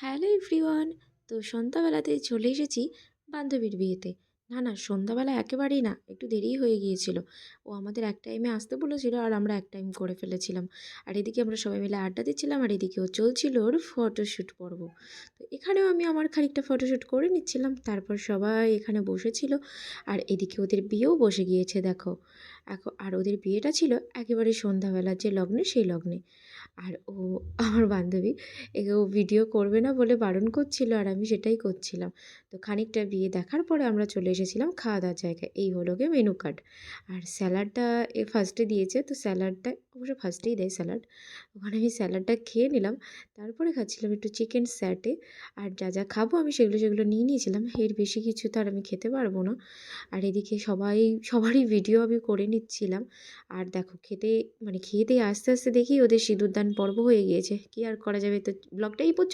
Hello everyone. তো সন্ধ্যাবেলাতে চলে এসেছি বান্ধবীর বিয়েতে। না সন্ধ্যাবেলা একেবারেই না, একটু দেরিই হয়ে গিয়েছিল। ও আমাদের এক টাইমে আসতে বলেছিল আর আমরা এক টাইম করে ফেলেছিলাম। আর এদিকে আমরা সবাই মিলে আড্ডা দিচ্ছিলাম আর এদিকে ও চলছিল ওর ফটোশ্যুট পর্ব। তো এখানেও আমি আমার খানিকটা ফটোশ্যুট করে নিচ্ছিলাম। তারপর সবাই এখানে বসেছিল আর এদিকে ওদের বিয়েও বসে গিয়েছে দেখো। আর ওদের বিয়েটা ছিল একেবারে সন্ধ্যাবেলার যে লগ্নে সেই লগ্নে। আর আমার বান্ধবী ও ভিডিও করবে না বলে বারণ করছিল আর আমি সেটাই করছিলাম। তো খানিকটা বিয়ে দেখার পরে আমরা চলে এসেছিলাম খাওয়া দাওয়ার জায়গায়। এই হলো গিয়ে মেনু কার্ড। আর স্যালাডটা ফার্স্টে দিয়েছে, তো স্যালাডটা অবশ্য ফার্স্টেই দেয় স্যালাড। ওখানে আমি স্যালাডটা খেয়ে নিলাম। তারপরে খাচ্ছিলাম একটু চিকেন স্যাটে। আর যা খাবো আমি সেগুলো নিয়ে নিয়েছিলাম। এর বেশি কিছু তো আর আমি খেতে পারবো না। আর এদিকে সবারই ভিডিও আমি করে নিচ্ছিলাম। আর দেখো খেয়ে দিয়ে আস্তে দেখি ওদের সিঁদুরদান পর্ব হয়ে গিয়েছে। কি আর করা যাবে, তো ব্লগটা এই পর্যন্ত।